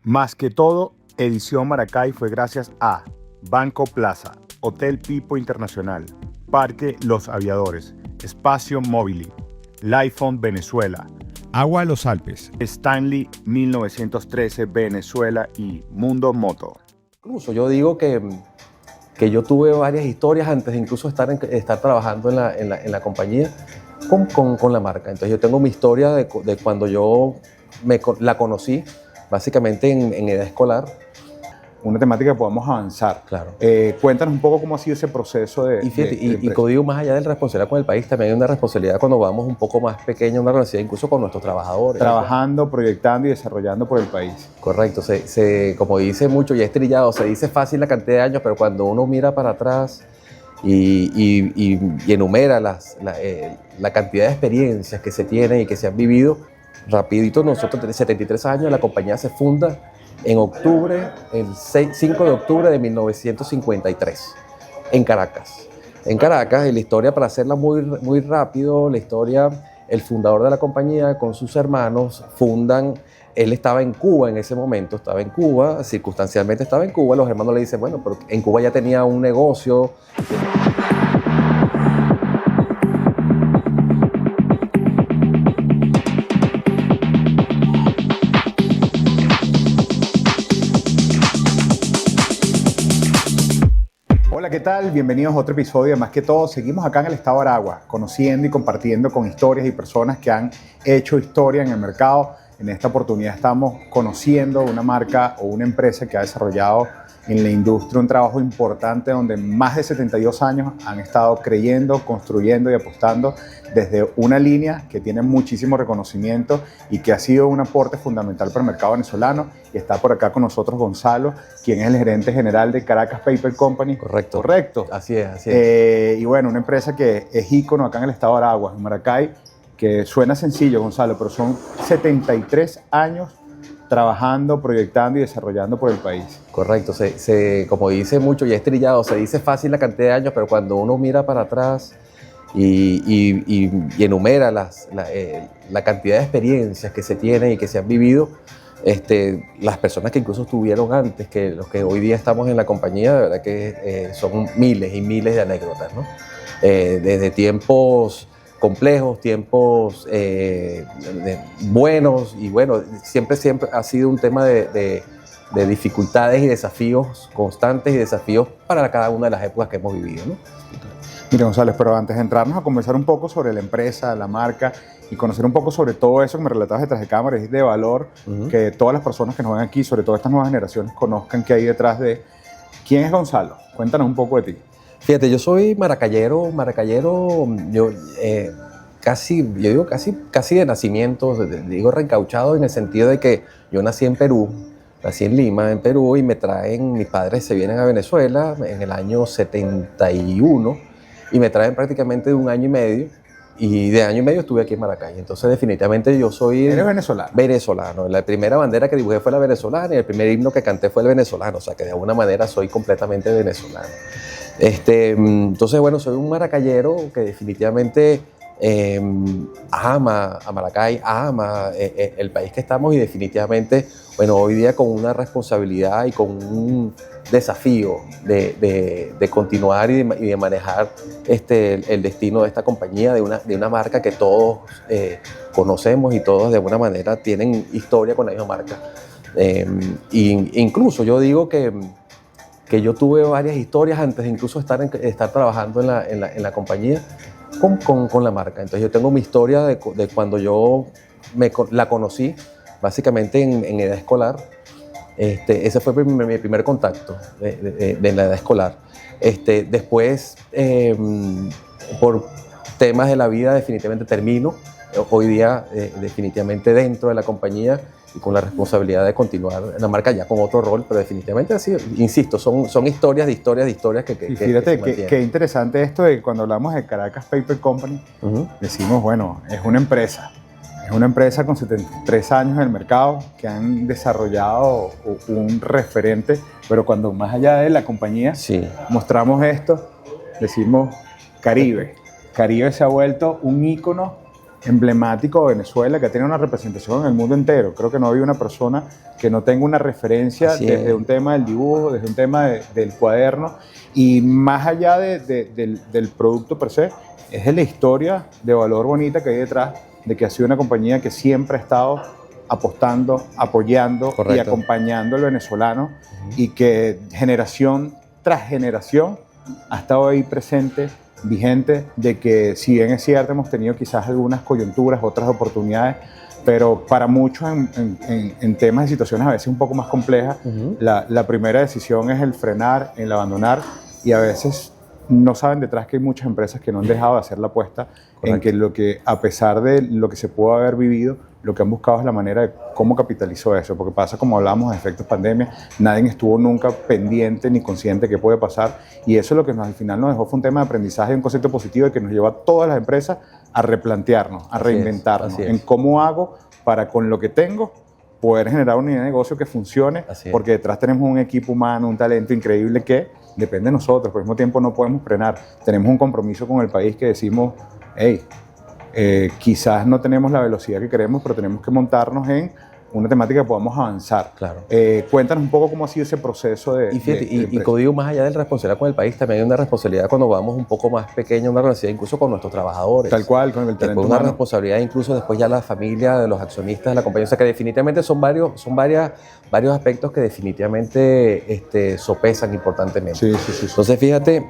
Más que todo, Edición Maracay fue gracias a Banco Plaza, Hotel Pipo Internacional, Parque Los Aviadores, Espacio Móvil, Lifeon Venezuela, Agua de los Alpes, Stanley 1913 Venezuela y Mundo Moto. Incluso yo digo que yo tuve varias historias antes de incluso estar trabajando en la compañía con la marca. Entonces yo tengo mi historia de cuando yo la conocí, básicamente en edad escolar. Una temática que podamos avanzar. Claro. Cuéntanos un poco cómo ha sido ese proceso de... Y fíjate, y Código, más allá de la responsabilidad con el país, también hay una responsabilidad cuando vamos un poco más pequeño, una relación incluso con nuestros trabajadores. Trabajando, proyectando y desarrollando por el país. Correcto. Como dice mucho y es trillado, se dice fácil la cantidad de años, pero cuando uno mira para atrás y enumera la cantidad de experiencias que se tienen y que se han vivido, rapidito, nosotros tenemos 73 años, la compañía se funda en octubre, el 5 de octubre de 1953, en Caracas. En Caracas, y la historia, para hacerla muy rápido, la historia, el fundador de la compañía con sus hermanos fundan, él estaba en Cuba en ese momento, circunstancialmente estaba en Cuba, los hermanos le dicen, bueno, pero en Cuba ya tenía un negocio. Hola, ¿qué tal? Bienvenidos a otro episodio de Más que Todo. Seguimos acá en el estado de Aragua, conociendo y compartiendo con historias y personas que han hecho historia en el mercado. En esta oportunidad estamos conociendo una marca o una empresa que ha desarrollado en la industria un trabajo importante donde más de 72 años han estado creyendo, construyendo y apostando desde una línea que tiene muchísimo reconocimiento y que ha sido un aporte fundamental para el mercado venezolano. Y está por acá con nosotros Gonzalo, quien es el gerente general de Caracas Paper Company. Correcto. Correcto. Así es. Y bueno, una empresa que es ícono acá en el estado de Aragua, en Maracay, que suena sencillo, Gonzalo, pero son 73 años trabajando, proyectando y desarrollando por el país. Correcto, como dice mucho y es trillado, se dice fácil la cantidad de años, pero cuando uno mira para atrás y enumera la cantidad de experiencias que se tienen y que se han vivido, las personas que incluso estuvieron antes, que los que hoy día estamos en la compañía, de verdad que son miles y miles de anécdotas, ¿no? Desde tiempos complejos, tiempos buenos, y bueno, siempre ha sido un tema de dificultades y desafíos constantes y desafíos para cada una de las épocas que hemos vivido, ¿no? Mira, González, pero antes de entrarnos a conversar un poco sobre la empresa, la marca y conocer un poco sobre todo eso que me relatabas detrás de cámara, es de valor que todas las personas que nos ven aquí, sobre todo estas nuevas generaciones, conozcan qué hay detrás de... ¿Quién es Gonzalo? Cuéntanos un poco de ti. Fíjate, yo soy maracayero, yo digo casi de nacimiento, digo reencauchado en el sentido de que yo nací en Perú, nací en Lima, en Perú, y mis padres se vienen a Venezuela en el año 71 y me traen prácticamente de un año y medio, y de año y medio estuve aquí en Maracay. Entonces definitivamente yo soy... ¿Eres venezolano? Venezolano. La primera bandera que dibujé fue la venezolana y el primer himno que canté fue el venezolano, o sea que de alguna manera soy completamente venezolano. Entonces, bueno, soy un maracayero que definitivamente ama a Maracay, ama el país que estamos, y definitivamente, bueno, hoy día con una responsabilidad y con un desafío de continuar y de manejar el destino de esta compañía, de una marca que todos conocemos y todos de alguna manera tienen historia con la misma marca. Incluso yo digo que yo tuve varias historias antes de incluso estar trabajando en la compañía con la marca. Entonces yo tengo mi historia de cuando yo la conocí, básicamente en edad escolar. Ese fue mi primer contacto de la edad escolar. Después, por temas de la vida, definitivamente termino. Hoy día, definitivamente dentro de la compañía y con la responsabilidad de continuar en la marca ya con otro rol, pero definitivamente así, insisto, son historias que y fíjate qué interesante esto de cuando hablamos de Caracas Paper Company, decimos, bueno, es una empresa con 73 años en el mercado que han desarrollado un referente, pero cuando más allá de la compañía mostramos esto, decimos Caribe. Caribe se ha vuelto un ícono emblemático de Venezuela, que tiene una representación en el mundo entero. Creo que no hay una persona que no tenga una referencia desde un tema del dibujo, desde un tema del cuaderno, y más allá del producto per se, es de la historia de valor bonita que hay detrás, de que ha sido una compañía que siempre ha estado apostando, apoyando y acompañando al venezolano, y que generación tras generación ha estado ahí presente, vigente, de que si bien es cierto hemos tenido quizás algunas coyunturas, otras oportunidades, pero para muchos en temas y situaciones a veces un poco más complejas, la primera decisión es el frenar, el abandonar, y a veces no saben detrás que hay muchas empresas que no han dejado de hacer la apuesta en que a pesar de lo que se pudo haber vivido, lo que han buscado es la manera de cómo capitalizó eso, porque pasa como hablamos de efectos pandemia, nadie estuvo nunca pendiente ni consciente de qué puede pasar, y eso es lo que al final nos dejó fue un tema de aprendizaje, un concepto positivo que nos llevó a todas las empresas a replantearnos, a reinventarnos, en cómo hago para con lo que tengo poder generar una idea de negocio que funcione, porque detrás tenemos un equipo humano, un talento increíble que depende de nosotros, pero al mismo tiempo no podemos frenar, tenemos un compromiso con el país que decimos, hey, quizás no tenemos la velocidad que queremos, pero tenemos que montarnos en una temática que podamos avanzar. Claro. Cuéntanos un poco cómo ha sido ese proceso de... Y Código, más allá de la responsabilidad con el país, también hay una responsabilidad cuando vamos un poco más pequeño, una responsabilidad incluso con nuestros trabajadores. Tal cual, con el talento una humano. Responsabilidad incluso después ya la familia, de los accionistas de la compañía. O sea que definitivamente son varios aspectos que definitivamente sopesan importantemente. Sí. Entonces fíjate,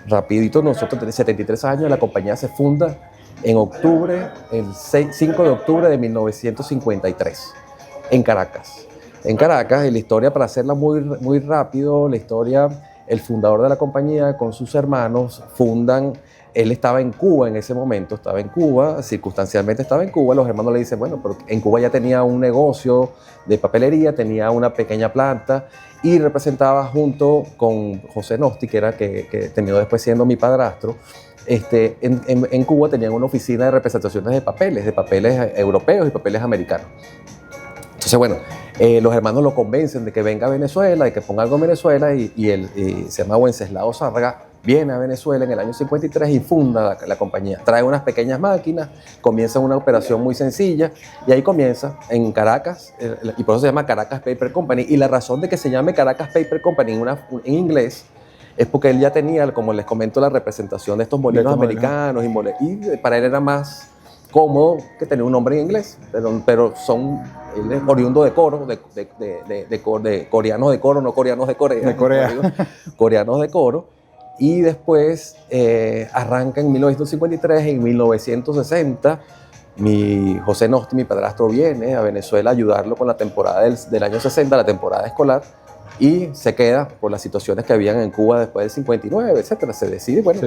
rapidito, nosotros tenemos 73 años, la compañía se funda en octubre, el 5 de octubre de 1953, en Caracas. En Caracas, y la historia, para hacerla muy rápido, la historia, el fundador de la compañía con sus hermanos fundan, él estaba en Cuba en ese momento, estaba en Cuba, circunstancialmente estaba en Cuba, los hermanos le dicen, bueno, pero en Cuba ya tenía un negocio de papelería, tenía una pequeña planta, y representaba junto con José Nosti, que terminó después siendo mi padrastro. En Cuba tenían una oficina de representaciones de papeles europeos y papeles americanos. Entonces, bueno, los hermanos lo convencen de que venga a Venezuela, de que ponga algo en Venezuela, y se llama Wenceslao Zárraga, viene a Venezuela en el año 53 y funda la compañía. Trae unas pequeñas máquinas, comienza una operación muy sencilla, y ahí comienza en Caracas, y por eso se llama Caracas Paper Company. Y la razón de que se llame Caracas Paper Company en inglés es porque él ya tenía, como les comento, la representación de estos molinos americanos, y para él era más cómodo que tener un nombre en inglés, pero él es oriundo de Coro, de coreanos de Coro, no coreanos de Corea. De Corea. Coreanos de Coro. Y después arranca en 1953, en 1960, José Nosti, mi padrastro, viene a Venezuela a ayudarlo con la temporada del año 60, la temporada escolar, y se queda por las situaciones que habían en Cuba después del 59, etcétera. Se decide, bueno,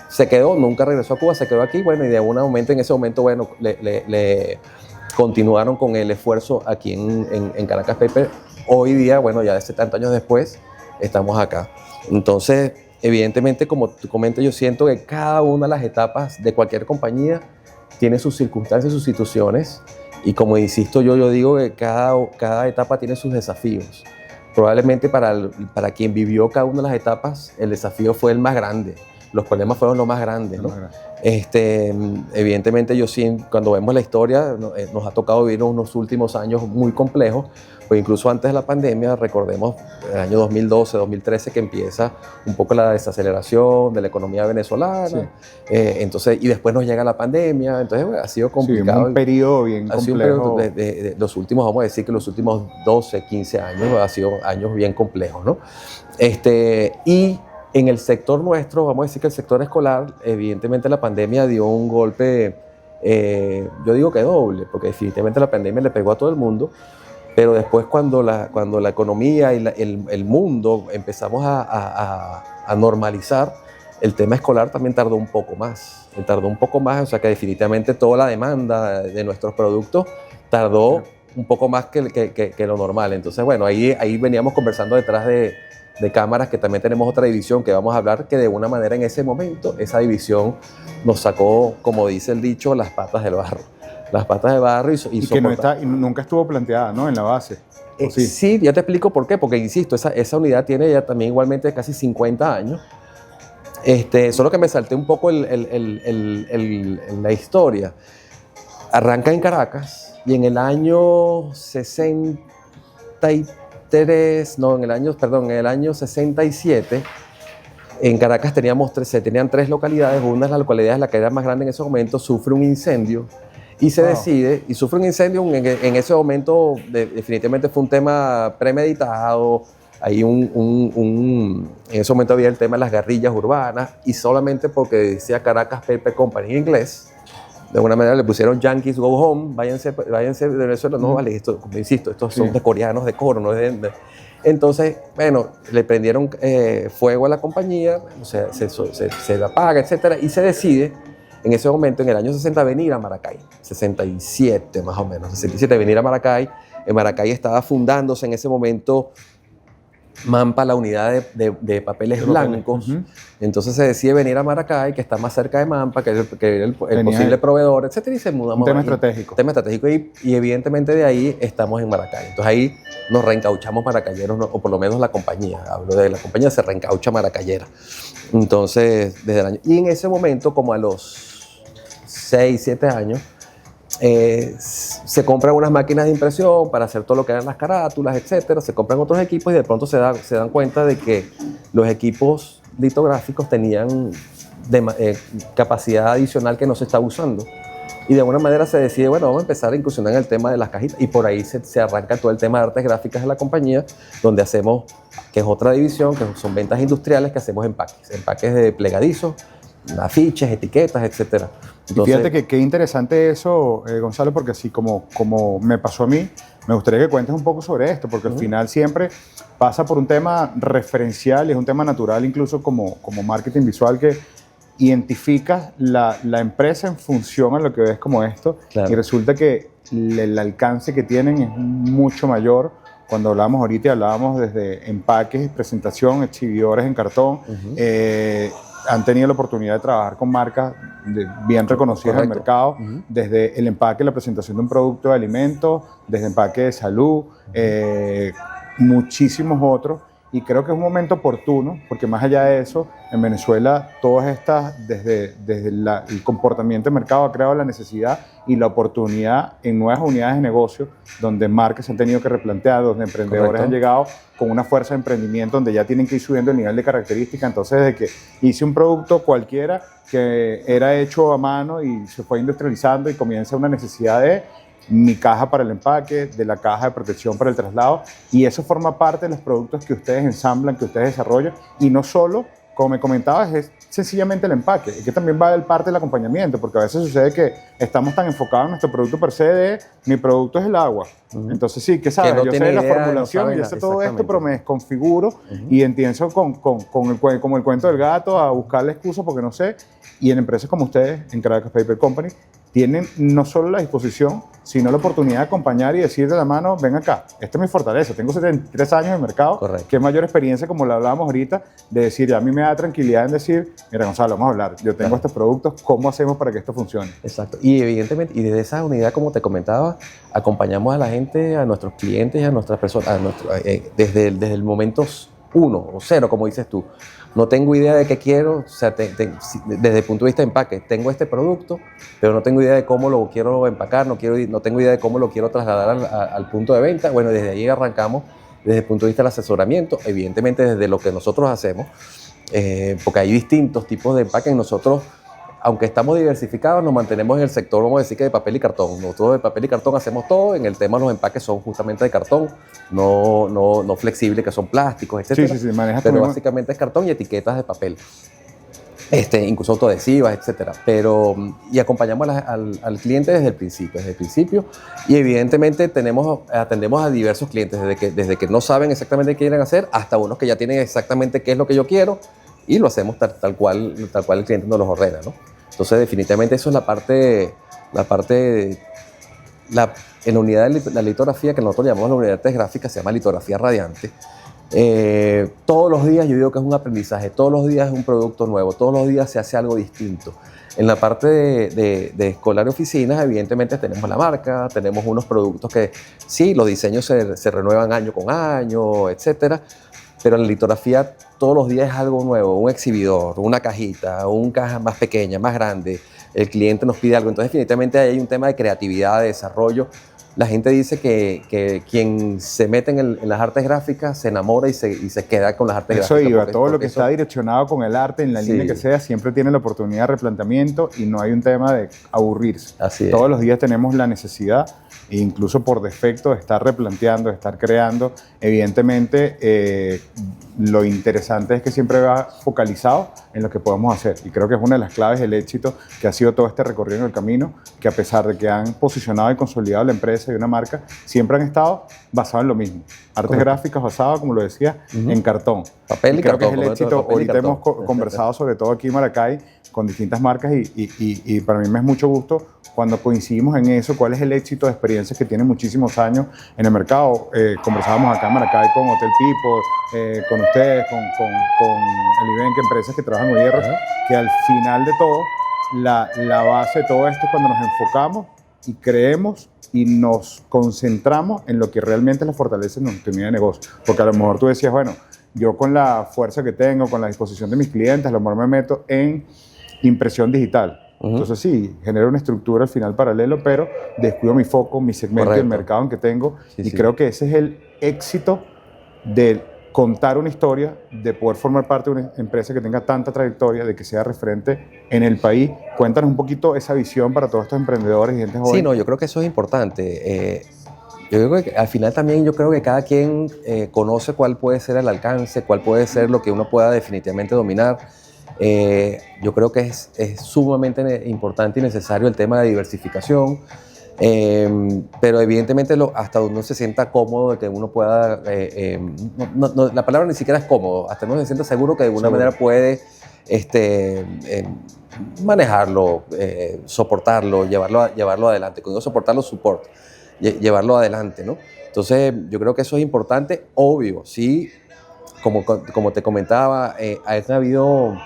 se quedó, nunca regresó a Cuba, se quedó aquí, bueno, y en ese momento, bueno, le continuaron con el esfuerzo aquí en Caracas Paper. Hoy día, bueno, ya de 70 años después, estamos acá. Entonces, evidentemente, como tú comentas, yo siento que cada una de las etapas de cualquier compañía tiene sus circunstancias, sus situaciones, y como insisto yo digo que cada etapa tiene sus desafíos. Probablemente para quien vivió cada una de las etapas, el desafío fue el más grande. Los problemas fueron los más grandes, ¿no? Evidentemente, yo sí, cuando vemos la historia, nos ha tocado vivir unos últimos años muy complejos, pues incluso antes de la pandemia, recordemos el año 2012, 2013, que empieza un poco la desaceleración de la economía venezolana, entonces, y después nos llega la pandemia, entonces bueno, ha sido complicado. Sí, un periodo bien complejo. Ha sido un periodo de los últimos, vamos a decir que los últimos 12, 15 años, ha sido años bien complejos, ¿no? Y en el sector nuestro, vamos a decir que el sector escolar, evidentemente la pandemia dio un golpe, yo digo que doble, porque definitivamente la pandemia le pegó a todo el mundo, pero después cuando la economía y el mundo empezamos a normalizar, el tema escolar también tardó un poco más, o sea que definitivamente toda la demanda de nuestros productos tardó un poco más que lo normal. Entonces, bueno, ahí veníamos conversando detrás de cámaras, que también tenemos otra división que vamos a hablar, que de una manera en ese momento esa división nos sacó, como dice el dicho, las patas del barro. Las patas del barro y que nunca estuvo planteada, ¿no? En la base. Sí, ya te explico por qué, porque insisto, esa unidad tiene ya también igualmente casi 50 años. Solo que me salté un poco la historia. Arranca en Caracas y en el año 63, no, en el año 67, en Caracas tenían tres localidades. Una de las localidades, la que era más grande en ese momento, sufre un incendio y se decide, y sufre un incendio en ese momento, definitivamente fue un tema premeditado. En ese momento había el tema de las guerrillas urbanas, y solamente porque decía Caracas Paper Company en inglés, de alguna manera le pusieron Yankees Go Home, váyanse de Venezuela. No, vale, esto, como insisto, estos son de coreanos de coro, no entonces, bueno, le prendieron fuego a la compañía, o sea, se la apaga, etcétera, y se decide en ese momento, en el año 60, venir a Maracay, 67 más o menos, 67, venir a Maracay. En Maracay estaba fundándose en ese momento Mampa, la unidad de papeles blancos. Entonces se decide venir a Maracay, que está más cerca de Mampa, que es el posible proveedor, etcétera, y se mudamos. Un tema estratégico. Tema estratégico, y evidentemente de ahí estamos en Maracay. Entonces ahí nos reencauchamos maracayeros, o por lo menos la compañía, hablo de la compañía, se reencaucha maracayera. Entonces, desde el año... Y en ese momento, como a los 6, 7 años, se compran unas máquinas de impresión para hacer todo lo que eran las carátulas, etcétera. Se compran otros equipos y de pronto se dan cuenta de que los equipos litográficos tenían capacidad adicional que no se está usando. Y de alguna manera se decide, bueno, vamos a empezar a incursionar en el tema de las cajitas, y por ahí se arranca todo el tema de artes gráficas de la compañía, donde hacemos, que es otra división, que son ventas industriales, que hacemos empaques de plegadizos, afiches, etiquetas, etcétera. Entonces, y fíjate que qué interesante eso, Gonzalo, porque así como me pasó a mí, me gustaría que cuentes un poco sobre esto, porque al final siempre pasa por un tema referencial y es un tema natural, incluso como marketing visual, que identificas la empresa en función a lo que ves como esto, claro. Y resulta que el alcance que tienen es mucho mayor. Cuando hablábamos ahorita, hablábamos desde empaques, presentación, exhibidores en cartón. Han tenido la oportunidad de trabajar con marcas bien reconocidas en el mercado, desde el empaque, la presentación de un producto de alimentos, desde empaque de salud, muchísimos otros. Y creo que es un momento oportuno, porque más allá de eso, en Venezuela, todas estas, desde el comportamiento de mercado, ha creado la necesidad y la oportunidad en nuevas unidades de negocio, donde marcas se han tenido que replantear, donde emprendedores han llegado con una fuerza de emprendimiento, donde ya tienen que ir subiendo el nivel de características. Entonces, desde que hice un producto cualquiera que era hecho a mano y se fue industrializando y comienza una necesidad de mi caja para el empaque, de la caja de protección para el traslado, y eso forma parte de los productos que ustedes ensamblan, que ustedes desarrollan, y no solo, como me comentabas, es sencillamente el empaque, es que también va del parte del acompañamiento, porque a veces sucede que estamos tan enfocados en nuestro producto per se de mi producto es el agua. Entonces sí, ¿qué sabes? Yo sé la formulación, yo sé todo esto, pero me desconfiguro y empiezo como el cuento del gato a buscar la excusa porque no sé. Y en empresas como ustedes, en Caracas Paper Company, tienen no solo la disposición, sino la oportunidad de acompañar y decir de la mano, ven acá, esta es mi fortaleza, tengo 73 años en mercado, qué mayor experiencia, como lo hablábamos ahorita, de decir, a mí me da tranquilidad en decir, mira Gonzalo, vamos a hablar, yo tengo estos productos, ¿cómo hacemos para que esto funcione? Exacto, y evidentemente, y desde esa unidad, como te comentaba, acompañamos a la gente, a nuestros clientes y a nuestras personas, desde el momento 1 o 0, como dices tú. No tengo idea de qué quiero, o sea, desde el punto de vista de empaque, tengo este producto, pero no tengo idea de cómo lo quiero empacar, no tengo idea de cómo lo quiero trasladar al punto de venta. Bueno, desde ahí arrancamos, desde el punto de vista del asesoramiento, evidentemente desde lo que nosotros hacemos, porque hay distintos tipos de empaque. Nosotros, aunque estamos diversificados, nos mantenemos en el sector, vamos a decir, que de papel y cartón. Nosotros de papel y cartón hacemos todo. En el tema los empaques son justamente de cartón, no flexibles, que son plásticos, etc. Sí, pero básicamente es cartón y etiquetas de papel. Incluso autoadhesivas, etc. Y acompañamos al cliente desde el principio. Y evidentemente atendemos a diversos clientes, desde que no saben exactamente qué quieren hacer, hasta unos que ya tienen exactamente qué es lo que yo quiero, y lo hacemos tal cual el cliente nos los ordena, ¿no? Entonces, definitivamente eso es en la unidad de la litografía, que nosotros llamamos la unidad de artes gráficas, se llama litografía radiante. Todos los días yo digo que es un aprendizaje, todos los días es un producto nuevo, todos los días se hace algo distinto. En la parte de escolar y oficinas, evidentemente tenemos la marca, tenemos unos productos que sí, los diseños se renuevan año con año, etcétera. pero la litografía todos los días es algo nuevo, un exhibidor, una cajita, una caja más pequeña, más grande, el cliente nos pide algo, entonces definitivamente hay un tema de creatividad, de desarrollo. La gente dice que quien se mete en las artes gráficas se enamora y se queda con las artes eso gráficas. Iba, todo lo que está direccionado con el arte, en la línea que sea, siempre tiene la oportunidad de replanteamiento y no hay un tema de aburrirse. Así es. Todos los días tenemos la necesidad, e incluso por defecto, de estar replanteando, de estar creando. Evidentemente, lo interesante es que siempre va focalizado en lo que podemos hacer. Y creo que es una de las claves del éxito que ha sido todo este recorrido en el camino, que a pesar de que han posicionado y consolidado la empresa y una marca, siempre han estado basados en lo mismo. Artes gráficas basadas, como lo decía, en cartón. Papel y creo cartón. Que es el éxito. Ahorita hemos conversado sobre todo aquí en Maracay con distintas marcas y para mí me es mucho gusto cuando coincidimos en eso, cuál es el éxito de experiencias que tienen muchísimos años en el mercado. Conversábamos acá en Maracay con Hotel People, con ustedes, con el Ibenque, empresas que trabajan con hierro, que al final de todo, la base de todo esto es cuando nos enfocamos y creemos y nos concentramos en lo que realmente es la fortaleza de nuestra unidad de negocio. Porque a lo mejor tú decías, bueno, yo con la fuerza que tengo, con la disposición de mis clientes, a lo mejor me meto en impresión digital. Entonces sí, genero una estructura al final paralelo, pero descuido mi foco, mi segmento del mercado en que tengo. Y creo que ese es el éxito de contar una historia, de poder formar parte de una empresa que tenga tanta trayectoria, de que sea referente en el país. Cuéntanos un poquito esa visión para todos estos emprendedores y gente joven. Sí, no, yo creo que eso es importante. Yo creo que al final también yo creo que cada quien conoce cuál puede ser el alcance, cuál puede ser lo que uno pueda definitivamente dominar. Yo creo que es sumamente importante y necesario el tema de diversificación, pero evidentemente hasta uno se sienta cómodo de que uno pueda, la palabra ni siquiera es cómodo, hasta uno se sienta seguro que de alguna manera puede manejarlo, soportarlo, llevarlo adelante. Cuando digo soportarlo, llevarlo adelante, ¿no? Entonces yo creo que eso es importante, obvio, sí, como te comentaba, ha habido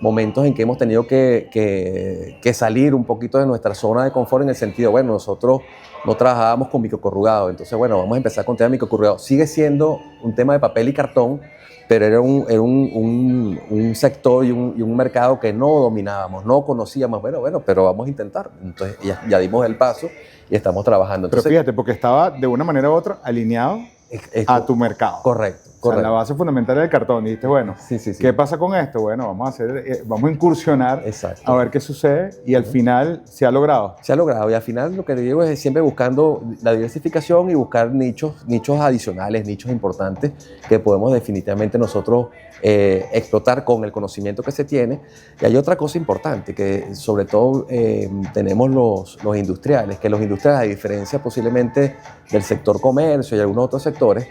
momentos en que hemos tenido que salir un poquito de nuestra zona de confort en el sentido, bueno, nosotros no trabajábamos con microcorrugado, entonces bueno, vamos a empezar con tema de microcorrugado. Sigue siendo un tema de papel y cartón, pero era un sector y un mercado que no dominábamos, no conocíamos, bueno, pero vamos a intentar. Entonces ya dimos el paso y estamos trabajando. Entonces, pero fíjate, porque estaba de una manera u otra alineado a tu mercado. Correcto. O sea, la base fundamental del cartón. Y dijiste, bueno, sí. ¿qué pasa con esto? Bueno, vamos a incursionar, a ver qué sucede. Y al final se ha logrado. Se ha logrado. Y al final lo que te digo es siempre buscando la diversificación y buscar nichos adicionales, nichos importantes que podemos definitivamente nosotros explotar con el conocimiento que se tiene. Y hay otra cosa importante, que sobre todo tenemos los industriales, que los industriales, a diferencia posiblemente del sector comercio y algunos otros sectores,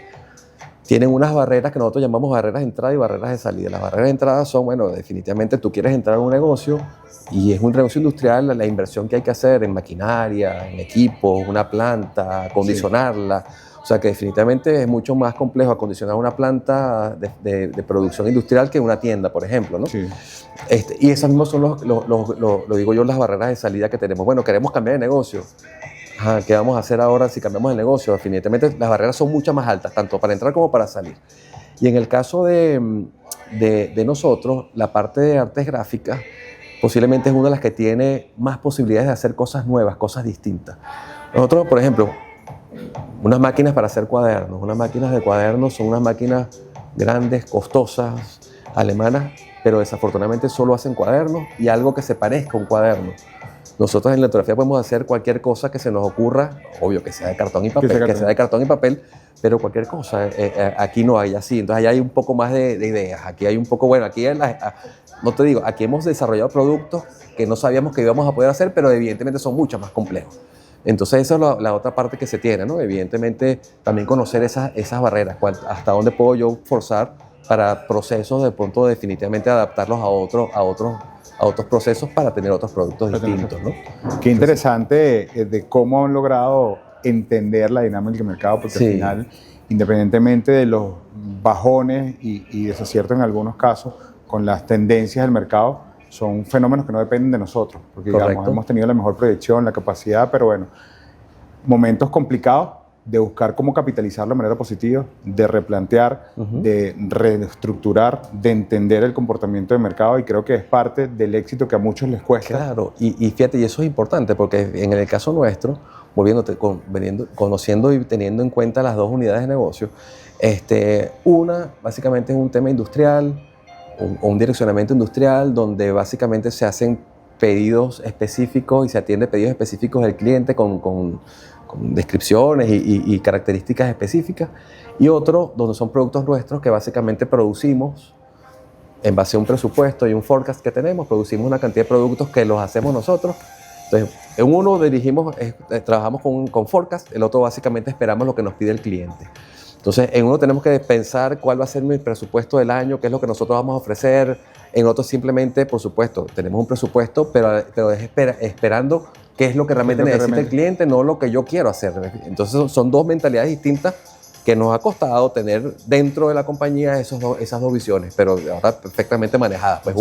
tienen unas barreras que nosotros llamamos barreras de entrada y barreras de salida. Las barreras de entrada son, bueno, definitivamente tú quieres entrar en un negocio y es un negocio industrial, la inversión que hay que hacer en maquinaria, en equipos, una planta, acondicionarla. Sí. O sea que definitivamente es mucho más complejo acondicionar una planta de producción industrial que una tienda, por ejemplo, ¿no? Sí. Y esas mismas son lo digo yo, las barreras de salida que tenemos. Bueno, queremos cambiar de negocio. ¿Qué vamos a hacer ahora si cambiamos el negocio? Definitivamente las barreras son mucho más altas, tanto para entrar como para salir. Y en el caso de nosotros, la parte de artes gráficas posiblemente es una de las que tiene más posibilidades de hacer cosas nuevas, cosas distintas. Nosotros, por ejemplo, unas máquinas para hacer cuadernos. Unas máquinas de cuadernos son unas máquinas grandes, costosas, alemanas, pero desafortunadamente solo hacen cuadernos y algo que se parezca a un cuaderno. Nosotros en la litografía podemos hacer cualquier cosa que se nos ocurra, obvio que sea de cartón y papel, pero cualquier cosa. Aquí no hay así, entonces allá hay un poco más de ideas. Aquí hay un poco, bueno, no te digo, aquí hemos desarrollado productos que no sabíamos que íbamos a poder hacer, pero evidentemente son mucho más complejos. Entonces esa es la otra parte que se tiene, ¿no? Evidentemente también conocer esas barreras, hasta dónde puedo yo forzar para procesos de pronto definitivamente adaptarlos a otros procesos para tener otros productos distintos, ¿no? Qué interesante de cómo han logrado entender la dinámica del mercado, porque al final, independientemente de los bajones y desaciertos en algunos casos con las tendencias del mercado, son fenómenos que no dependen de nosotros, porque digamos, hemos tenido la mejor proyección, la capacidad, pero bueno, momentos complicados, de buscar cómo capitalizar de manera positiva, de replantear, de reestructurar, de entender el comportamiento de mercado, y creo que es parte del éxito que a muchos les cuesta. Claro, y fíjate, y eso es importante porque en el caso nuestro, conociendo y teniendo en cuenta las dos unidades de negocio, una básicamente es un tema industrial, un direccionamiento industrial donde básicamente se hacen pedidos específicos y se atiende pedidos específicos del cliente con descripciones y características específicas, y otro donde son productos nuestros que básicamente producimos en base a un presupuesto y un forecast que tenemos, producimos una cantidad de productos que los hacemos nosotros. Entonces, en uno trabajamos con forecast, el otro básicamente esperamos lo que nos pide el cliente. Entonces, en uno tenemos que pensar cuál va a ser mi presupuesto del año, qué es lo que nosotros vamos a ofrecer. En otro simplemente, por supuesto, tenemos un presupuesto, pero es esperando qué es lo que realmente necesita el cliente, no lo que yo quiero hacer. Entonces, son dos mentalidades distintas que nos ha costado tener dentro de la compañía esas dos visiones, pero ahora perfectamente manejadas. Pues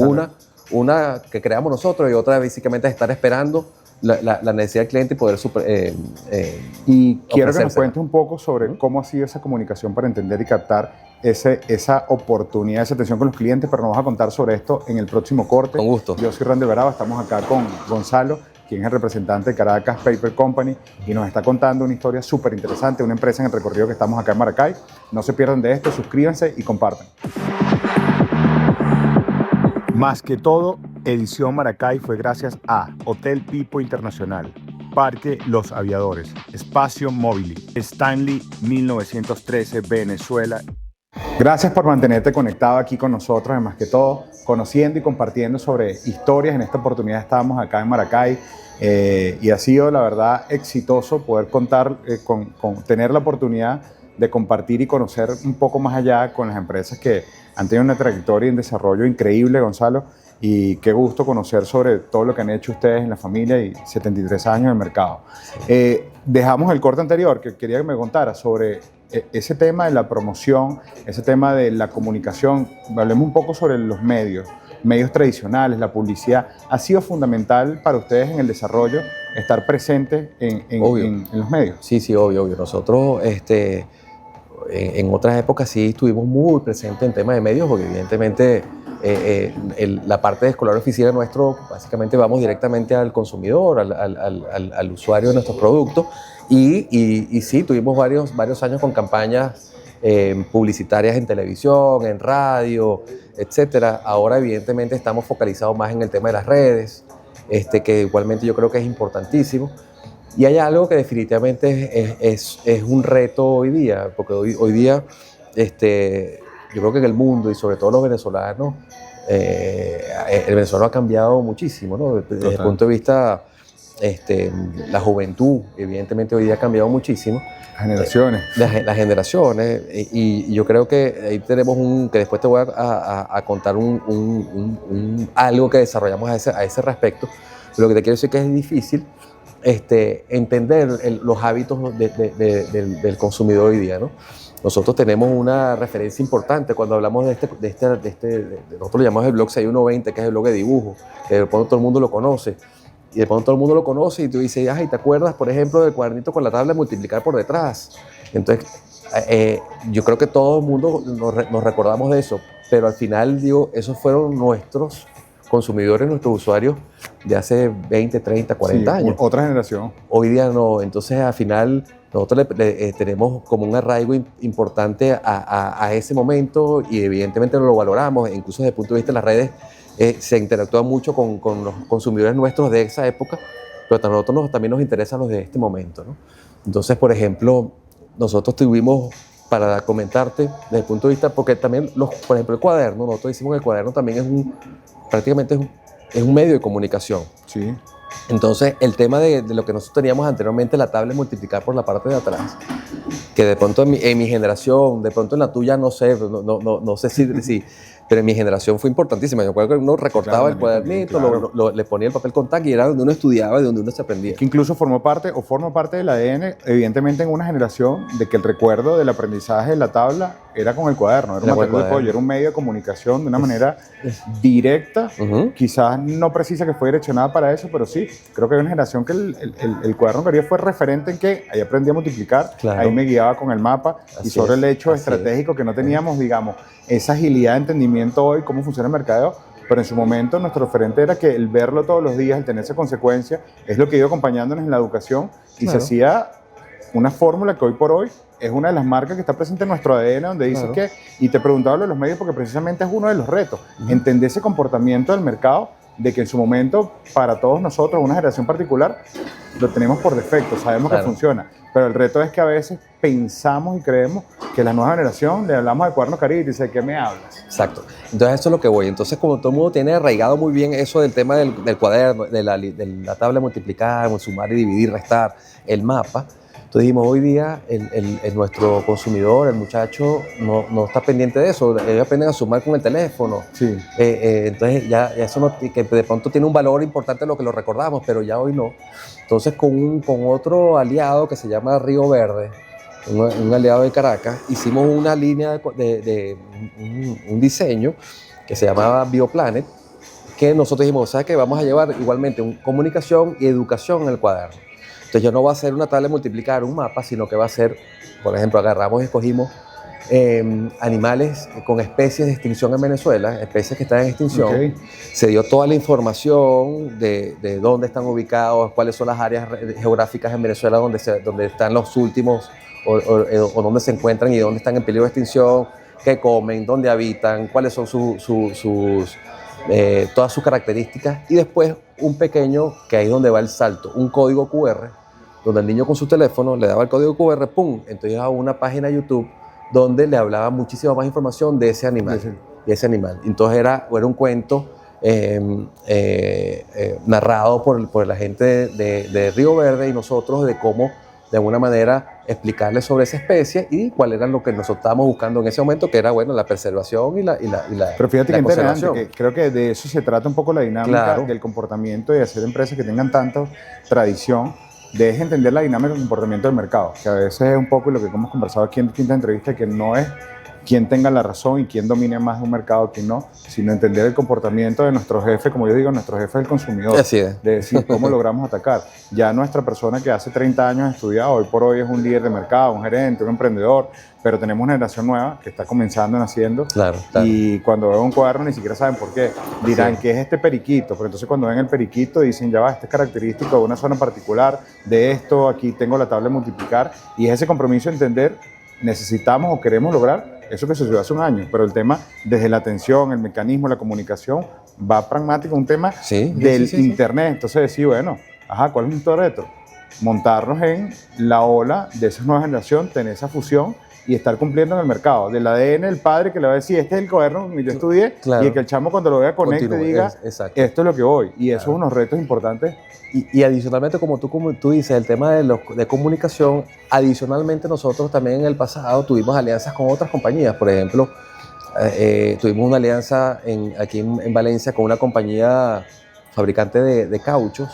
una que creamos nosotros y otra básicamente es estar esperando la necesidad del cliente y poder y quiero que nos cuentes un poco sobre cómo ha sido esa comunicación para entender y captar esa oportunidad, esa atención con los clientes, pero nos vas a contar sobre esto en el próximo corte. Con gusto. Yo soy Randall Brava, estamos acá con Gonzalo, quien es el representante de Caracas Paper Company, y nos está contando una historia súper interesante, una empresa en el recorrido que estamos acá en Maracay. No se pierdan de esto, suscríbanse y compartan. Más que todo, edición Maracay fue gracias a Hotel Pipo Internacional, Parque Los Aviadores, Espacio Móvil, Stanley 1913 Venezuela. Gracias por mantenerte conectado aquí con nosotros, Más que todo, conociendo y compartiendo sobre historias. En esta oportunidad estábamos acá en Maracay y ha sido, la verdad, exitoso poder contar tener la oportunidad de compartir y conocer un poco más allá con las empresas que han tenido una trayectoria en desarrollo increíble, Gonzalo, y qué gusto conocer sobre todo lo que han hecho ustedes en la familia y 73 años de mercado. Dejamos el corte anterior, que quería que me contara sobre ese tema de la promoción, ese tema de la comunicación. Hablemos un poco sobre los medios tradicionales, la publicidad. ¿Ha sido fundamental para ustedes en el desarrollo estar presentes en los medios? Sí, obvio. Nosotros, en otras épocas sí estuvimos muy presentes en temas de medios, porque evidentemente la parte de escolar oficina nuestro, básicamente vamos directamente al consumidor, al usuario de nuestros productos, y sí, tuvimos varios años con campañas publicitarias en televisión, en radio, etcétera. Ahora evidentemente estamos focalizados más en el tema de las redes, que igualmente yo creo que es importantísimo. Y hay algo que definitivamente es un reto hoy día, porque hoy día yo creo que en el mundo y sobre todo los venezolanos, el venezolano ha cambiado muchísimo, ¿no? Desde el punto de vista, la juventud, evidentemente hoy día ha cambiado muchísimo. Las generaciones. Las generaciones, y yo creo que ahí tenemos que después te voy a contar algo que desarrollamos a ese respecto. Pero lo que te quiero decir es que es difícil entender los hábitos del consumidor hoy día, ¿no? Nosotros tenemos una referencia importante cuando hablamos nosotros lo llamamos el blog 6120, que es el blog de dibujo, que de pronto todo el mundo lo conoce. Y de pronto todo el mundo lo conoce y tú dices, ay, ¿te acuerdas, por ejemplo, del cuadernito con la tabla de multiplicar por detrás? Entonces, yo creo que todo el mundo nos recordamos de eso, pero al final, digo, esos fueron nuestros consumidores, nuestros usuarios de hace 20, 30, 40 años. Otra generación. Hoy día no. Entonces, al final, nosotros tenemos como un arraigo importante a ese momento, y evidentemente lo valoramos, incluso desde el punto de vista de las redes. Se interactúa mucho con los consumidores nuestros de esa época, pero a nosotros también nos interesan los de este momento, ¿no? Entonces, por ejemplo, nosotros tuvimos, para comentarte desde el punto de vista, porque también, por ejemplo, el cuaderno, nosotros decimos que el cuaderno también prácticamente es un medio de comunicación. Sí. Entonces, el tema de lo que nosotros teníamos anteriormente, la tabla de multiplicar por la parte de atrás, que de pronto en mi generación, de pronto en la tuya, no sé si Pero en mi generación fue importantísima. Yo recuerdo que uno recortaba el cuadernito, claro. le ponía el papel con tac y era donde uno estudiaba y donde uno se aprendía. Que incluso formó parte o forma parte del ADN, evidentemente en una generación, de que el recuerdo del aprendizaje de la tabla era con el cuaderno, era un material de apoyo, era un medio de comunicación de una manera directa, quizás no precisa que fue direccionada para eso, pero sí, creo que hay una generación que el cuaderno querido fue referente en que ahí aprendí a multiplicar, ahí me guiaba con el mapa y sobre el hecho estratégico que no teníamos, digamos, esa agilidad de entendimiento hoy, cómo funciona el mercadeo, pero en su momento nuestro referente era que el verlo todos los días, el tener esa consecuencia, es lo que iba acompañándonos en la educación y se hacía una fórmula que hoy por hoy es una de las marcas que está presente en nuestro ADN, donde dice que, y te preguntaba lo de los medios porque precisamente es uno de los retos, entender ese comportamiento del mercado, de que en su momento, para todos nosotros, una generación particular, lo tenemos por defecto, sabemos que funciona, pero el reto es que a veces pensamos y creemos que la nueva generación, le hablamos de cuaderno Caribe y dice, ¿de qué me hablas? Exacto. Entonces eso es lo que voy. Entonces como todo el mundo tiene arraigado muy bien eso del tema del cuaderno, de la tabla de multiplicar, sumar y dividir, restar, el mapa, entonces dijimos, hoy día nuestro consumidor, el muchacho, no está pendiente de eso, ellos aprenden a sumar con el teléfono. Sí. Entonces ya eso no, que de pronto tiene un valor importante lo que lo recordamos, pero ya hoy no. Entonces con otro aliado que se llama Río Verde, un aliado de Caracas, hicimos una línea un diseño que se llamaba BioPlanet, que nosotros dijimos, ¿sabes qué? Vamos a llevar igualmente comunicación y educación en el cuaderno. Entonces ya no va a ser una tabla de multiplicar, un mapa, sino que va a ser, por ejemplo, agarramos y escogimos animales con especies de extinción en Venezuela, especies que están en extinción. Se dio toda la información de dónde están ubicados, cuáles son las áreas geográficas en Venezuela donde están los últimos o dónde se encuentran y dónde están en peligro de extinción, qué comen, dónde habitan, cuáles son todas sus características, y después un pequeño, que ahí es donde va el salto, un código QR, donde el niño con su teléfono le daba el código QR, ¡pum! Entonces a una página de YouTube donde le hablaba muchísima más información de ese animal. Entonces era un cuento narrado por la gente de Río Verde y nosotros, de cómo de alguna manera explicarle sobre esa especie y cuál era lo que nosotros estábamos buscando en ese momento, que era la preservación y la Pero fíjate la que interesante, conservación. que creo que de eso se trata un poco la dinámica del comportamiento y de hacer empresas que tengan tanta tradición, de entender la dinámica del comportamiento del mercado, que a veces es un poco lo que hemos conversado aquí en distintas entrevistas, que no es quién tenga la razón y quién domine más de un mercado, quién no, sino entender el comportamiento de nuestro jefe, como yo digo, nuestro jefe es el consumidor. Así es. De decir cómo logramos atacar. Ya nuestra persona que hace 30 años ha estudiado, hoy por hoy es un líder de mercado, un gerente, un emprendedor, pero tenemos una generación nueva que está comenzando, naciendo, y cuando ven un cuaderno ni siquiera saben por qué. Dirán, ¿qué es este periquito? Pero entonces cuando ven el periquito dicen, ya va, este es característico de una zona particular, de esto, aquí tengo la tabla de multiplicar, y es ese compromiso de entender, necesitamos o queremos lograr eso que sucedió hace un año, pero el tema desde la atención, el mecanismo, la comunicación, va pragmático, un tema del internet. Entonces decir, bueno, ¿cuál es nuestro reto? Montarnos en la ola de esa nueva generación, tener esa fusión y estar cumpliendo en el mercado. Del ADN, el padre que le va a decir, este es el cuaderno que yo estudié, y que el chamo cuando lo vea conecte y diga, esto es lo que voy. Y eso es unos retos importantes. Y adicionalmente, como tú dices, el tema de comunicación, adicionalmente nosotros también en el pasado tuvimos alianzas con otras compañías. Por ejemplo, tuvimos una alianza aquí en Valencia con una compañía fabricante de cauchos,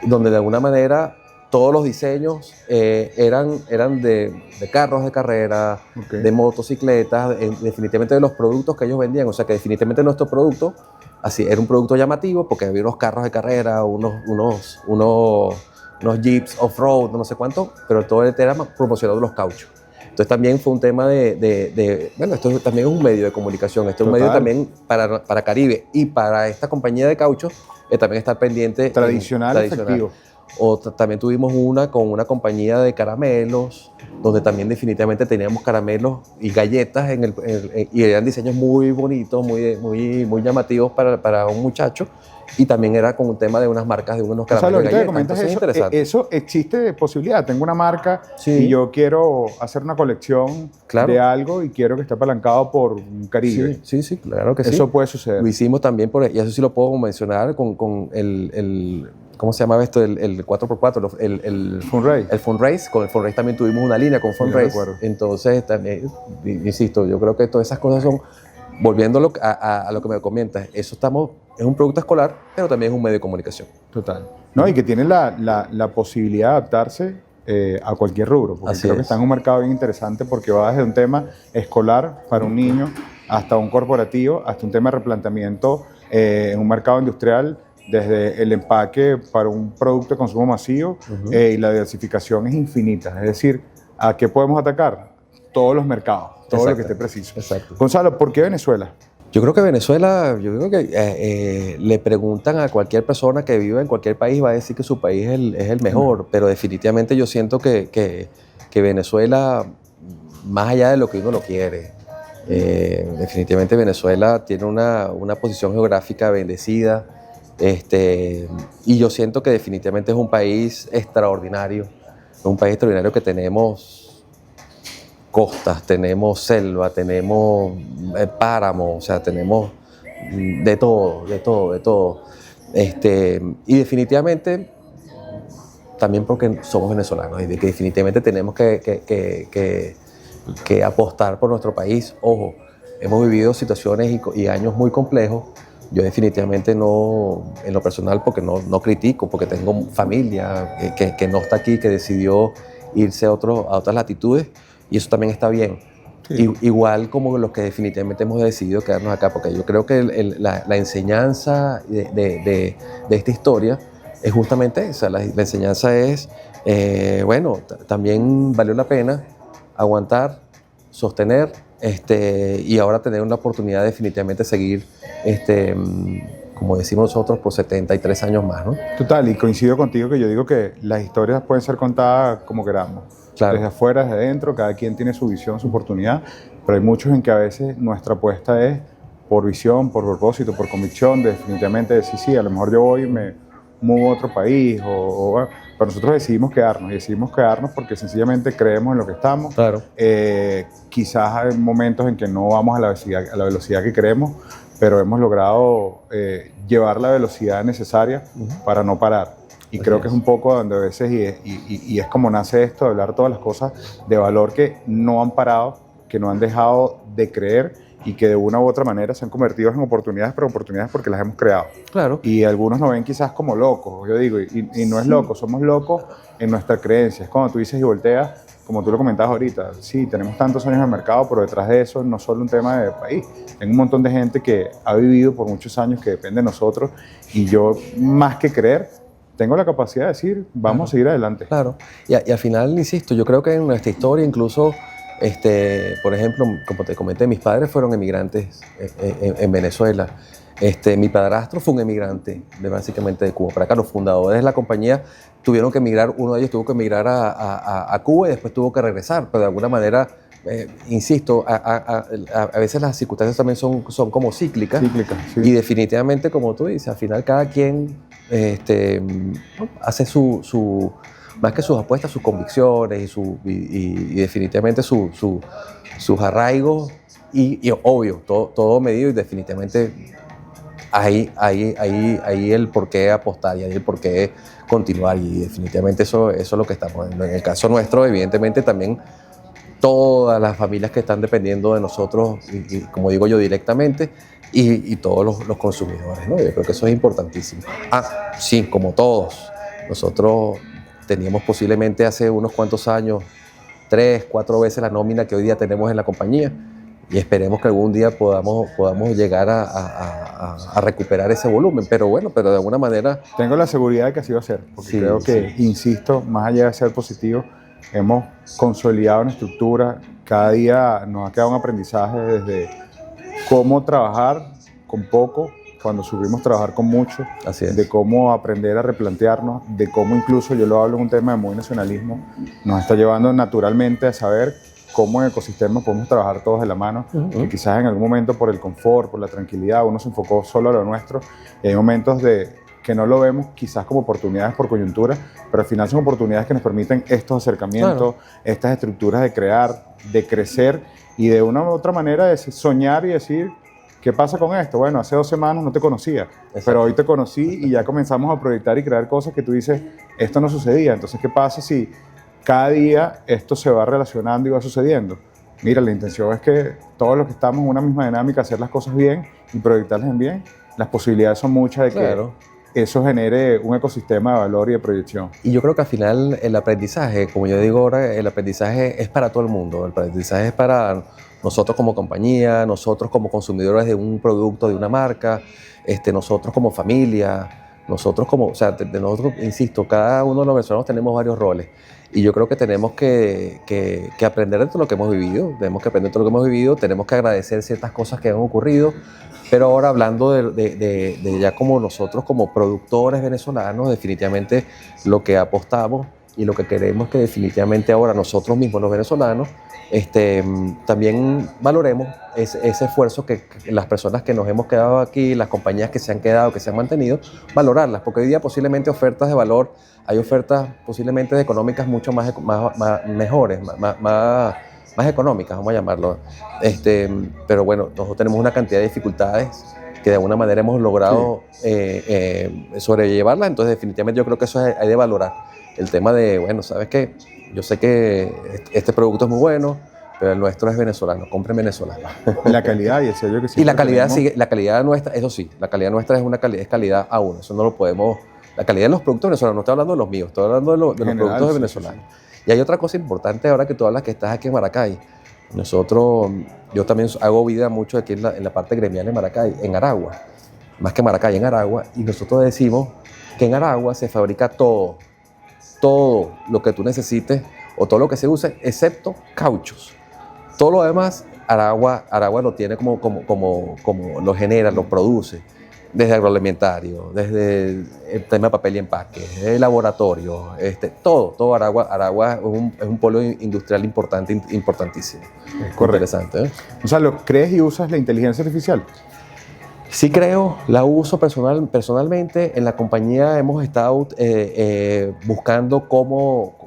donde de alguna manera todos los diseños eran de carros de carrera, de motocicletas, definitivamente de los productos que ellos vendían. O sea que definitivamente nuestro producto así era un producto llamativo porque había unos carros de carrera, unos jeeps off-road, no sé cuánto, pero todo el tema promocionado los cauchos. Entonces también fue un tema bueno, esto también es un medio de comunicación, esto es un medio también para Caribe y para esta compañía de cauchos, también estar pendiente. Tradicional. Efectivo. También tuvimos una con una compañía de caramelos, donde también definitivamente teníamos caramelos y galletas y eran diseños muy bonitos, muy llamativos para un muchacho. Y también era con un tema de unas marcas de unos caramelos de galletas. Entonces, eso existe posibilidad. Tengo una marca y yo quiero hacer una colección de algo y quiero que esté apalancado por un Caribe. Sí, claro que sí. Eso puede suceder. Lo hicimos también, y eso sí lo puedo mencionar, con el ¿cómo se llamaba esto? El 4x4, el Fundraise. El Fundraise. Con el Fundraise también tuvimos una línea con Fundraise. Entonces, también, insisto, yo creo que todas esas cosas son volviendo a lo que me comentas, es un producto escolar, pero también es un medio de comunicación. Total. No, y que tiene la posibilidad de adaptarse a cualquier rubro, porque Así creo que es. está en un mercado bien interesante porque va desde un tema escolar para un niño hasta un corporativo, hasta un tema de replanteamiento en un mercado industrial, desde el empaque para un producto de consumo masivo y la diversificación es infinita. Es decir, ¿a qué podemos atacar? Todos los mercados, todo Exacto. lo que esté preciso. Exacto. Gonzalo, ¿por qué Venezuela? Yo creo que Venezuela, yo creo que le preguntan a cualquier persona que viva en cualquier país, va a decir que su país es el mejor, pero definitivamente yo siento que Venezuela, más allá de lo que uno lo quiere, definitivamente Venezuela tiene una posición geográfica bendecida, y yo siento que definitivamente es un país extraordinario, que tenemos costas, tenemos selva, tenemos páramo, o sea, tenemos de todo. Y definitivamente también porque somos venezolanos y de que definitivamente tenemos que apostar por nuestro país. Ojo, hemos vivido situaciones y años muy complejos. Yo definitivamente no, en lo personal, porque no critico, porque tengo familia que no está aquí, que decidió irse a otras latitudes, y eso también está bien. Sí. Igual como los que definitivamente hemos decidido quedarnos acá, porque yo creo que la enseñanza de esta historia es justamente esa. La enseñanza es, bueno, también valió la pena aguantar, sostener, y ahora tener una oportunidad de definitivamente seguir, como decimos nosotros, por 73 años más, ¿no? Total, y coincido contigo que yo digo que las historias pueden ser contadas como queramos. Claro. Desde afuera, desde adentro, cada quien tiene su visión, su oportunidad, pero hay muchos en que a veces nuestra apuesta es por visión, por propósito, por convicción, de definitivamente decir, sí, a lo mejor yo voy y me muevo a otro país, pero nosotros decidimos quedarnos porque sencillamente creemos en lo que estamos. Claro. Quizás hay momentos en que no vamos a la velocidad que queremos, pero hemos logrado llevar la velocidad necesaria para no parar. Y creo que es un poco donde a veces, y es como nace esto, de hablar todas las cosas de valor que no han parado, que no han dejado de creer y que de una u otra manera se han convertido en oportunidades, pero oportunidades porque las hemos creado. Claro. Y algunos nos ven quizás como locos, yo digo, y no es loco, somos locos en nuestra creencia. Es cuando tú dices y volteas, como tú lo comentabas ahorita, sí, tenemos tantos años en el mercado, pero detrás de eso no solo un tema de país. Hay un montón de gente que ha vivido por muchos años que depende de nosotros y yo, más que creer, tengo la capacidad de decir, vamos a seguir adelante. Claro, y al final, insisto, yo creo que en nuestra historia incluso, por ejemplo, como te comenté, mis padres fueron emigrantes en Venezuela. Mi padrastro fue un emigrante, básicamente de Cuba para acá. Los fundadores de la compañía tuvieron que emigrar, uno de ellos tuvo que emigrar a Cuba y después tuvo que regresar, pero de alguna manera, insisto, a veces las circunstancias también son como cíclicas. Sí. Y definitivamente, como tú dices, al final cada quien hace más que sus apuestas, sus convicciones y definitivamente sus arraigos y obvio, todo medido y definitivamente ahí el por qué apostar y ahí el por qué continuar y definitivamente eso es lo que estamos. En el caso nuestro, evidentemente también todas las familias que están dependiendo de nosotros y como digo yo directamente y todos los consumidores, ¿no? Yo creo que eso es importantísimo. Sí, como todos, nosotros teníamos posiblemente hace unos cuantos años 3, 4 veces la nómina que hoy día tenemos en la compañía y esperemos que algún día podamos llegar a recuperar ese volumen, pero bueno, pero de alguna manera... Tengo la seguridad de que así va a ser, porque creo que, insisto, más allá de ser positivo, hemos consolidado una estructura, cada día nos ha quedado un aprendizaje desde cómo trabajar con poco, cuando supimos trabajar con mucho, de cómo aprender a replantearnos, de cómo incluso, yo lo hablo en un tema de muy nacionalismo, nos está llevando naturalmente a saber cómo en ecosistemas podemos trabajar todos de la mano, que quizás en algún momento por el confort, por la tranquilidad, uno se enfocó solo a lo nuestro, y hay momentos que no lo vemos quizás como oportunidades por coyuntura, pero al final son oportunidades que nos permiten estos acercamientos, estas estructuras de crear, de crecer y de una u otra manera de soñar y decir, ¿qué pasa con esto? Bueno, hace 2 semanas no te conocía, pero hoy te conocí y ya comenzamos a proyectar y crear cosas que tú dices, esto no sucedía. Entonces, ¿qué pasa si cada día esto se va relacionando y va sucediendo? mira, la intención es que todos los que estamos en una misma dinámica, hacer las cosas bien y proyectarlas en bien, las posibilidades son muchas de Claro. que eso genere un ecosistema de valor y de proyección. Y yo creo que al final el aprendizaje, como yo digo ahora, el aprendizaje es para todo el mundo. El aprendizaje es para nosotros como compañía, nosotros como consumidores de un producto, de una marca, nosotros como familia, nosotros como, o sea, de nosotros, insisto, cada uno de los venezolanos tenemos varios roles. Y yo creo que tenemos que aprender de todo lo que hemos vivido, tenemos que aprender de todo lo que hemos vivido, tenemos que agradecer ciertas cosas que han ocurrido, pero ahora hablando de ya como nosotros como productores venezolanos, definitivamente lo que apostamos y lo que queremos que definitivamente ahora nosotros mismos los venezolanos también valoremos ese esfuerzo que las personas que nos hemos quedado aquí, las compañías que se han quedado, que se han mantenido, valorarlas, porque hoy día posiblemente ofertas de valor, hay ofertas posiblemente económicas mucho mejores, más económicas, vamos a llamarlo. Pero bueno, nosotros tenemos una cantidad de dificultades que de alguna manera hemos logrado sobrellevarlas, entonces definitivamente yo creo que eso hay de valorar. El tema de, bueno, ¿sabes qué? Yo sé que este producto es muy bueno, pero el nuestro es venezolano, compren venezolano. La calidad y el sello que siempre Y la calidad tenemos. la calidad nuestra, eso sí, la calidad nuestra es calidad A1, eso no lo podemos, la calidad de los productos venezolanos, no estoy hablando de los míos, estoy hablando de los General, productos sí, venezolanos. sí, sí. Y hay otra cosa importante ahora que tú hablas que estás aquí en Maracay. Yo también hago vida mucho aquí en la parte gremial de Maracay, en Aragua, más que Maracay, en Aragua, y nosotros decimos que en Aragua se fabrica todo lo que tú necesites o todo lo que se use, excepto cauchos. Todo lo demás, Aragua lo tiene como lo genera, lo produce, desde agroalimentario, desde el tema de papel y empaque, el laboratorio, todo Aragua es un polo industrial importantísimo. Correcto. Interesante, ¿eh? Gonzalo, ¿crees y usas la inteligencia artificial? Sí creo, la uso personalmente. En la compañía hemos estado buscando cómo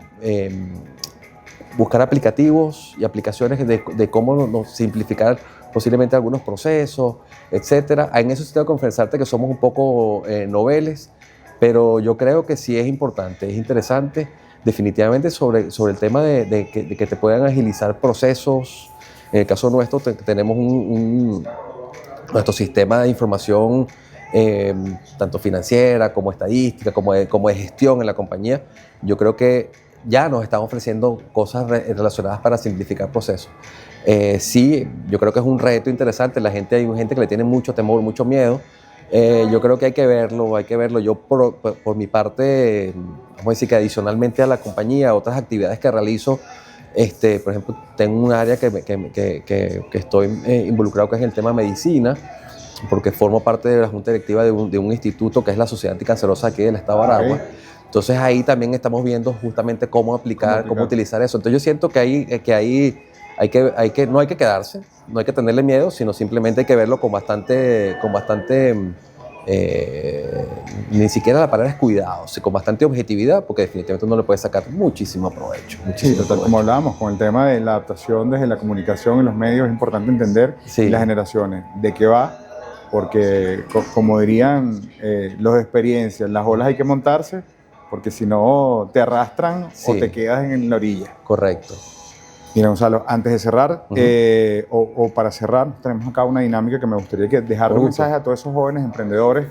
buscar aplicativos y aplicaciones de cómo simplificar posiblemente algunos procesos, etcétera. En eso sí tengo que confesarte que somos un poco noveles, pero yo creo que sí es importante, es interesante, definitivamente sobre el tema de que te puedan agilizar procesos. En el caso nuestro tenemos nuestro sistema de información, tanto financiera como estadística, como de gestión en la compañía. Yo creo que ya nos están ofreciendo cosas relacionadas para simplificar procesos. Sí, yo creo que es un reto interesante. Hay gente que le tiene mucho temor, mucho miedo. Yo creo que hay que verlo. Yo por mi parte, vamos a decir que adicionalmente a la compañía, otras actividades que realizo, por ejemplo, tengo un área que estoy involucrado, que es en el tema de medicina, porque formo parte de la junta directiva de un instituto que es la Sociedad Anticancerosa aquí del Estado de Aragua. Okay. Entonces ahí también estamos viendo justamente cómo aplicar, cómo utilizar eso. Entonces yo siento que ahí no hay que quedarse, no hay que tenerle miedo, sino simplemente hay que verlo con bastante ni siquiera la palabra es cuidado, con bastante objetividad, porque definitivamente uno le puede sacar muchísimo provecho. Sí, total, como hablábamos con el tema de la adaptación desde la comunicación y los medios, es importante entender las generaciones, de qué va, porque como dirían los de experiencia, las olas hay que montarse, porque si no te arrastran o te quedas en la orilla. Correcto. Mira, Gonzalo, antes de cerrar, o para cerrar, tenemos acá una dinámica que me gustaría dejarle un mensaje a todos esos jóvenes emprendedores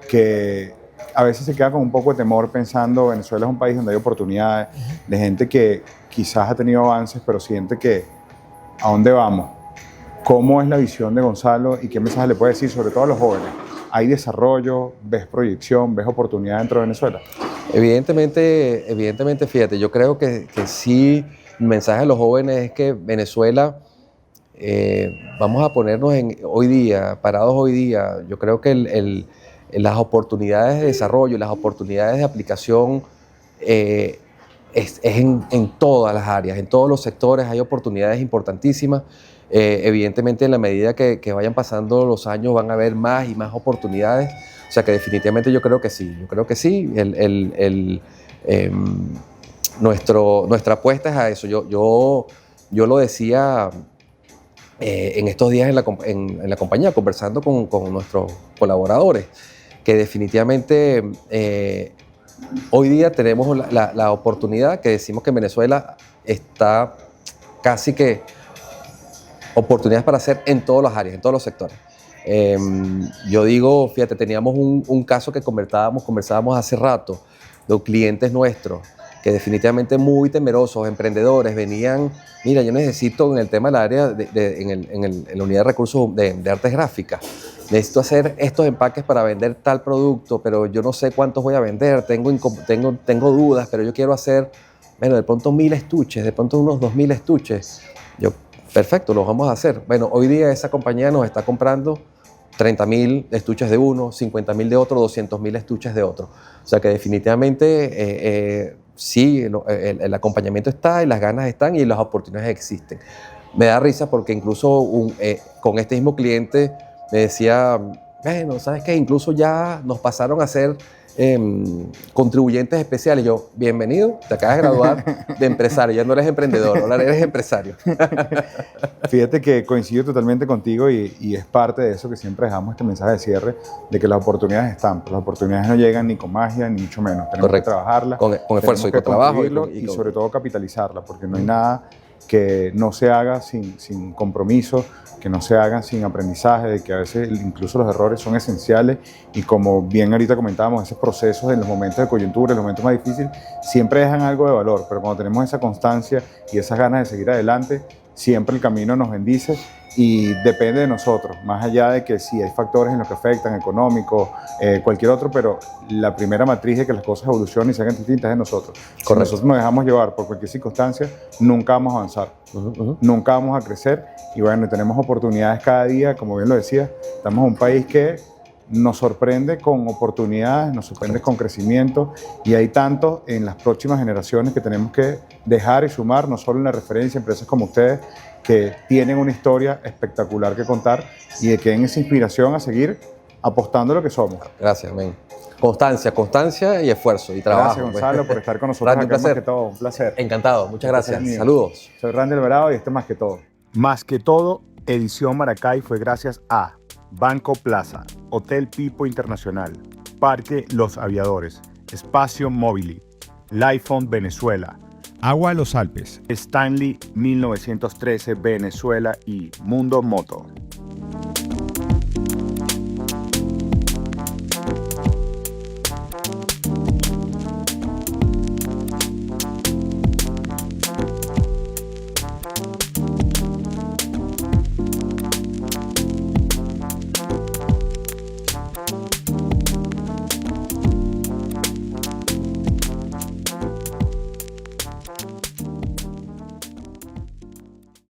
que a veces se quedan con un poco de temor pensando Venezuela es un país donde hay oportunidades, de gente que quizás ha tenido avances, pero siente que ¿a dónde vamos? ¿Cómo es la visión de Gonzalo y qué mensaje le puede decir sobre todo a los jóvenes? ¿Hay desarrollo, ves proyección, ves oportunidad dentro de Venezuela? Evidentemente, fíjate, yo creo que sí. El mensaje a los jóvenes es que Venezuela, vamos a ponernos parados hoy día. Yo creo que las oportunidades de desarrollo, las oportunidades de aplicación es en todas las áreas, en todos los sectores hay oportunidades importantísimas. Evidentemente, en la medida que vayan pasando los años van a haber más y más oportunidades. O sea que definitivamente yo creo que sí. Nuestra apuesta es a eso. Yo lo decía en estos días en la compañía, conversando con nuestros colaboradores, que definitivamente hoy día tenemos la oportunidad, que decimos que en Venezuela está casi que oportunidades para hacer en todas las áreas, en todos los sectores. Yo digo, fíjate, teníamos un caso que conversábamos hace rato, de clientes nuestros que definitivamente muy temerosos, emprendedores, venían, mira, yo necesito en el tema del área, en la unidad de recursos de artes gráficas, necesito hacer estos empaques para vender tal producto, pero yo no sé cuántos voy a vender, tengo dudas, pero yo quiero hacer, bueno, de pronto 1000 estuches, de pronto unos 2000 estuches. Yo, perfecto, los vamos a hacer. Bueno, hoy día esa compañía nos está comprando 30.000 estuches de uno, 50.000 de otro, 200.000 estuches de otro. O sea que definitivamente sí, el acompañamiento está y las ganas están y las oportunidades existen. Me da risa porque incluso con este mismo cliente me decía, bueno, ¿sabes qué? Incluso ya nos pasaron a ser contribuyentes especiales. Yo, bienvenido, te acabas de graduar de empresario, ya no eres emprendedor, ahora eres empresario. Fíjate que coincido totalmente contigo y es parte de eso que siempre dejamos este mensaje de cierre, de que las oportunidades están, pero las oportunidades no llegan ni con magia, ni mucho menos. Tenemos Correcto. Que trabajarlas. Con esfuerzo y con trabajo. Y sobre todo capitalizarla, porque no hay nada que no se haga sin compromiso, que no se hagan sin aprendizaje, de que a veces incluso los errores son esenciales y como bien ahorita comentábamos, esos procesos en los momentos de coyuntura, en los momentos más difíciles, siempre dejan algo de valor, pero cuando tenemos esa constancia y esas ganas de seguir adelante, siempre el camino nos bendice y depende de nosotros, más allá de que sí hay factores en los que afectan, económicos, cualquier otro, pero la primera matriz de que las cosas evolucionen y se hagan distintas es de nosotros. Si nosotros nos dejamos llevar por cualquier circunstancia, nunca vamos a avanzar, nunca vamos a crecer y bueno, tenemos oportunidades cada día, como bien lo decía, estamos en un país que nos sorprende con oportunidades, nos sorprende con crecimiento y hay tanto en las próximas generaciones que tenemos que dejar y sumar, no solo en la referencia, empresas como ustedes que tienen una historia espectacular que contar y de que den esa inspiración a seguir apostando lo que somos. Gracias, men. Constancia y esfuerzo y trabajo. Gracias, Gonzalo, por estar con nosotros Randy, acá en Más que Todo. Un placer. Encantado, muchas gracias. Saludos. Soy Randy Alvarado y este Más que Todo. Más que Todo, edición Maracay fue gracias a Banco Plaza, Hotel Pipo Internacional, Parque Los Aviadores, Espacio Móvil, Lifeon Venezuela, Agua de los Alpes, Stanley 1913 Venezuela y Mundo Moto.